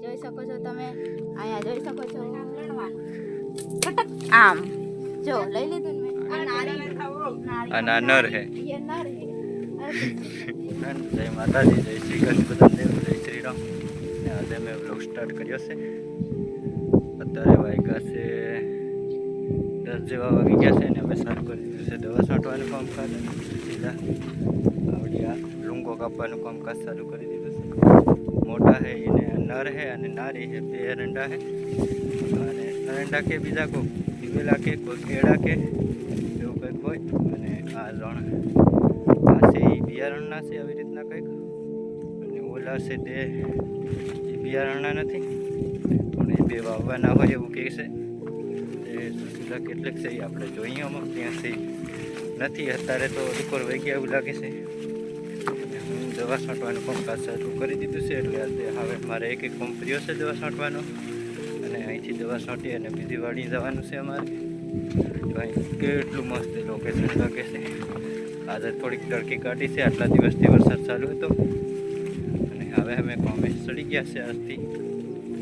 જોઈ શકો છો તમે, અહીંયા જોઈ શકો છો ફટક આમ જો લઈ લીધું ને મેં. આ આ નર હે. ये नर है. જય માતાજી, જય શ્રી કૃષ્ણ દેવ, જય શ્રી રામ. ને આજે મેં બ્લોગ સ્ટાર્ટ કર્યો છે. અત્યારે વાગ્યા છે 10 જેવા વાગી ગયા છે ને હવે સારું કરી દીધું છે દવા છાંટવાનું કામકાજ અને સીધા આવડી આ લૂંગો કાપવાનું કામકાજ ચાલુ કરી દીધું છે. મોટા હે એને નર હે અને નારી હે, બે એરંડા હે અને એરંડા કે બીજા કોઈ દિવેલા કે કોઈ કેળા કે એવું કંઈક હોય. અને આ રણ આ છે એ બિયારણના છે આવી રીતના કંઈક, અને ઓલા છે તે એ બિયારણના નથી પણ એ બે વાવવાના હોય એવું કહે છે. એ સુશીલા કેટલેક છે એ આપણે જોઈએ અમુક ત્યાં છે નથી અત્યારે તો ઉપર વહી ગયા એવું લાગે છે. હું દવા છાંટવાનું કામકાજ ચાલુ કરી દીધું છે એટલે આજે હવે મારે એક પંપ રહ્યો છે દવા છાંટવાનો અને અહીંથી દવા છાંટી અને બીજી વાડી જવાનું છે અમારે. તો અહીં કેટલું મસ્ત લોકેશન લાગે છે. આજે થોડીક તડકી કાઢી છે, આટલા દિવસથી વરસાદ ચાલુ હતો અને હવે અમે કોમે ચડી ગયા છે આજથી,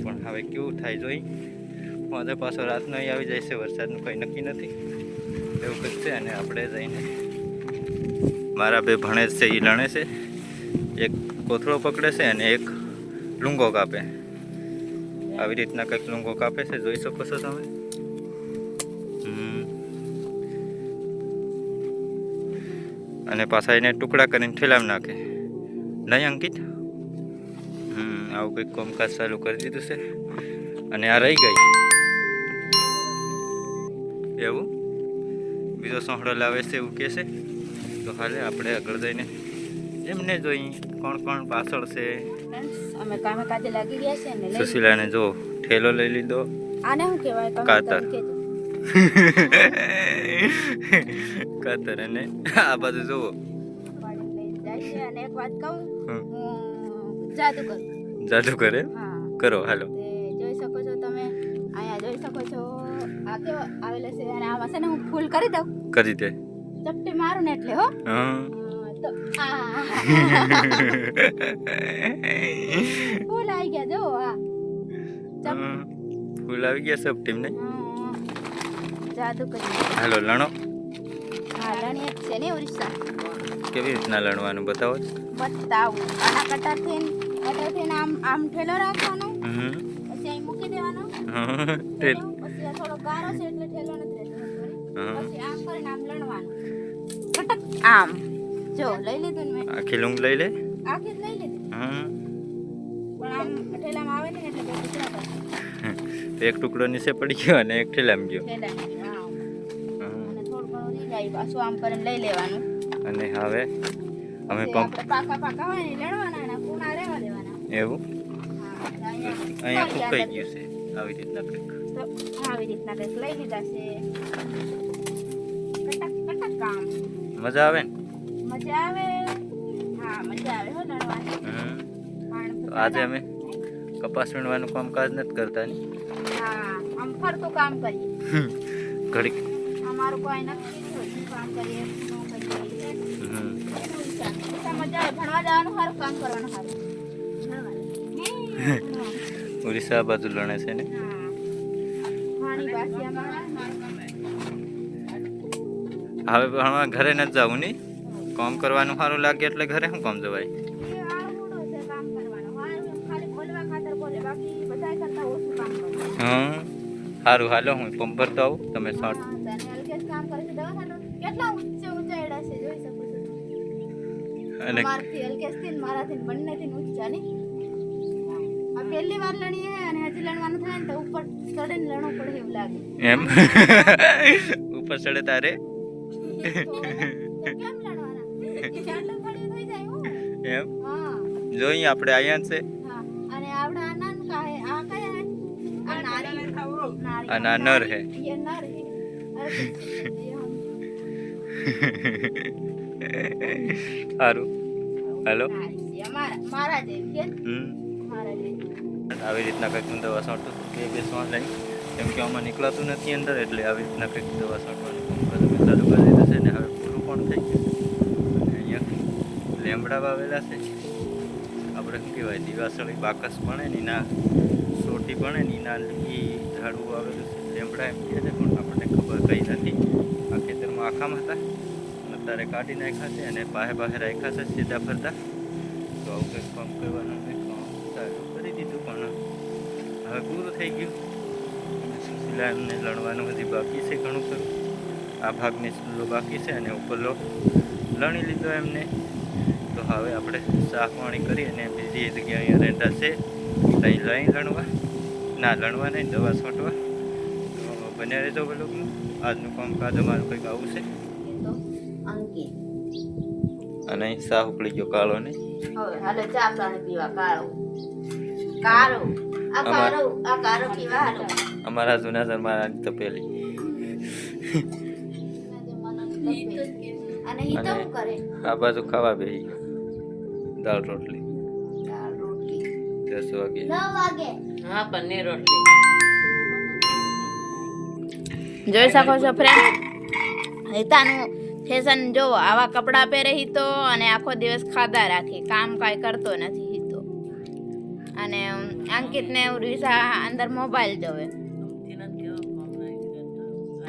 પણ હવે કેવું થાય જોઈ. આજે પાછો રાતનો અહીં આવી જાય છે, વરસાદનું કંઈ નક્કી નથી એવું કંઈક છે. અને આપણે જઈને મારા બે ભણેજ છે એ લણે છે, એક કોથળો પકડે છે અને એક લૂંગો કાપે. આવી રીતના કંઈક લૂંગો કાપે છે, જોઈ શકો છો તમે. અને પાછા એને ટુકડા કરીને ઠેલામાં નાખે નહીં અંકિત? આવું કંઈક કામકાજ ચાલુ કરી દીધું છે. અને આ રહી ગઈ એવું બીજો સોંહળો લાવે છે એવું કહે છે. તો હાલે આપણે આગળ જઈને એમને જોઈ કોણ કોણ પાછળ છે. અમે કામે કાજે લાગી ગયા છે ને. સુશીલાને જો ઠેલો લઈ લીધો. આને શું કહેવાય? કાતર. કાતર અને આ બાજુ જુઓ. અને એક વાત કહું, જાદુ કરું. જાદુ કરે? કરો હાલો. જોઈ શકો છો તમે, અહીંયા જોઈ શકો છો આ કેવો આવેલો છે અને આમાં છે ને હું ફૂલ કરી દઉં. કરી દે. ચપટી મારું ને એટલે હો. તો ફૂલ આવી ગયા જો. ફૂલ આવી ગયા સબ ટીમ ને. જાદુ કરી હાલો લણો. હા લણી એક છે ને ઓરિસ્સા. કેવી રીતના લણવાનું બતાવો. બતાવું. આના કટરથી આમ આમ ઠેલો રાખવાનો, પછી અહીં મૂકી દેવાનો. પછી આ થોડો ગારો છે એટલે ઠેલો નથી રહેતો. પછી આમ કરીને આમ લણવાનું ફટક આમ જો લઈ લીધું ને મેં. આખી લૂંગ લઈ લે. આખી જ લઈ લીધી. પણ આમ ઠેલામાં આવે ને એટલે બે ટુકડા કરે. એક ટુકડો નીચે પડી ગયો અને એક ઠેલામાં ગયો. અને થોડું ઘણું રહી જાય પાછું આમ કરીને લઈ લેવાનું. અને હવે અમે પંપ પાકા પાકા હોય ને લણવાના અને કુણા રહેવા દેવાના. એવું અહીંયા ફૂંકાઈ ગયું છે આવી રીતના કંઈક. આવી રીતના કંઈક લઈ લીધા છે. કટક કટક કામ. મજા આવે ને? મજા આવે. હા મજા આવે હો લણવાની. તો આજે અમે કપાસ વીણવાનું કામકાજ નથી કરતા ને. હા આમ ફરતું કામ કરીએ. ઘડીક અમારું કોઈ નક્કી નહીં હોય શું કામ કરીએ ન કરીએ. મજા આવે. ભણવા જવાનું સારું, કામ કરવાનું સારું. ઓરિસ્સા બાજુ લણે છે ને. હવે ભણવા ઘરે નથી જવું નહીં, કામ કરવાનું સારું લાગે એટલે ઘરે શું કામ જવાય. સારું હાલો હું પંપ ભરતો આવું, તમે શોર્ટ. અને પહેલી વાર લણીએ અને હજી લણવાનું થાય ને તો ઉપર ચડે ને લણવું પડે એવું લાગે. એમ ઉપર ચડે તારે કેમ લણવાના? ચાટલું પડ્યું થઈ જાય હું. એમ હા જોઈએ આપણે અહીંયા છે. હા અને આવડા આનંદ કાહે આ કયા હે? આ નારી. અને આ નર હે. ये नर है. સારું હાલો. મારા જેવી કે આવી રીતના કંઈક દવા છાંટું કે બેસવા લઈ, કેમ કે આમાં નીકળાતું નથી અંદર, એટલે આવી રીતના કંઈક દવા છાંટવાનું ચાલુ કરી દીધું છે. ને હવે પૂરું પણ થઈ ગયું. અને અહીંયા લેમડા વાવેલા છે આપણે શું કહેવાય દિવાસળી બાકસ બને ને ના સોટી બને ને એના એ ઝાડવું આવેલું છે લીમડા એમ કહે છે પણ આપણને ખબર કઈ નથી. આ ખેતરમાં આખામાં હતા અને અત્યારે કાઢી નાખ્યા છે અને પાસે રાખ્યા છે સીધા ફરતા. તો આવું કંઈક કામ કરવાનું મેં કામ ચાલુ કરી દીધું પણ હવે પૂરું થઈ ગયું. અને સુશીલા એમને લણવાનું હજી બાકી છે ઘણું ખરું. આ ભાગની સુલ્લો બાકી છે અને ઉપરલો લણી લીધો એમને. તો હવે આપણે સાફ પાણી કરી અને બીજી જગ્યાએ અહીંયા રહેતા છે ત્યાં લઈ લણવા નહીં દવા છાંટવા. તો બન્યા રહેજો બ્લોગમાં. આજનું કામકાજ અમારું કંઈક આવું છે. અંકિત અને સાફ ઉકળી ગયો કાળો ને હવે હાલો ચા પાણી પીવા. કાળો આ કાળો પીવા હાલો. અમારા જૂના જમાનાની તપેલી. અને ઈ તો શું કરે? આ બાજુ ખાવા બેસી ગયો દાળ રોટલી. 10 વાગે. 9 વાગે. હા, પનીર રોટલી. જોઈ શકો છો ફ્રેન્ડ, હિતાનું ફેશન જોવો. આવા કપડાં પહેરે હિતો અને આખો દિવસ ખાધા રાખે, કામ કાંઈ કરતો નથી હિતો. અને અંકિતને રીસા અંદર મોબાઈલ જોવે.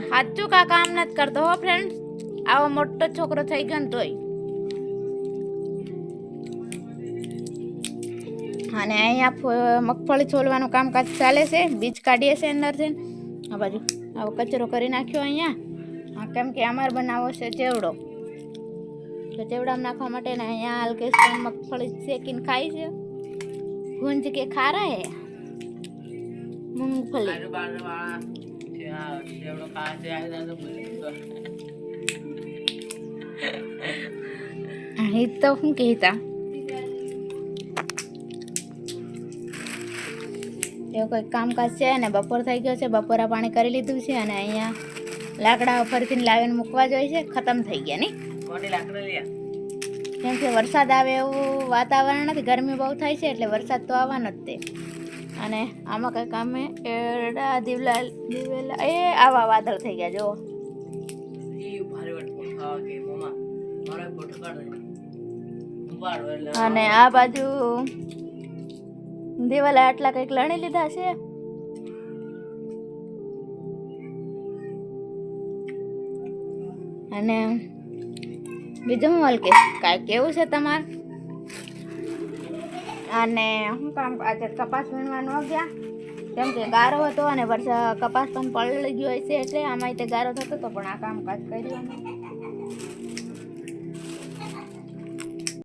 સાચું કા કામ નથી કરતો હો ફ્રેન્ડ. આવો મોટો છોકરો થઈ ગયો ને તોય. અને અહીંયા મગફળી છોલવાનું કામકાજ ચાલે છે. બીજ કાઢીએ છે અંદરથી. આ બાજુ આવો કચરો કરી નાખ્યો અહીંયા. કેમ કે અમારે બનાવવો છે ચેવડો. તો ચેવડામાં નાખવા માટે ને અહીંયા હલકેશ મગફળી શેકીને ખાઈ છે. ગુંજ કે ખા રહા હે મૂંગફલી. હિત તો શું કહેતા એવું કોઈ કામકાજ છે. અને બપોર થઈ ગયો છે. બપોરા પાણી કરી લીધું છે. અને અહીંયા લાકડા ફરીથી લાવીને મૂકવા જોઈએ છે. ખતમ થઈ ગયા નહીં કેમ કે વરસાદ આવે એવું વાતાવરણ નથી. ગરમી બહુ થાય છે એટલે વરસાદ તો આવવાનો જ તે. અને આમાં કંઈક અમે એરડા દિવેલા એ આવા વાદળ થઈ ગયા જો. અને આ બાજુ દિવાલા આટલા કંઈક લણી લીધા છે. અને બીજું હું હલકે કાંઈ કેવું છે તમારે? અને શું કામ આજે કપાસ વીણવાનું ગયા કેમ કે ગારો હતો અને કપાસ પણ પલળી ગયો હશે એટલે આમાં તે ગારો થતો હતો પણ આ કામકાજ કર્યું.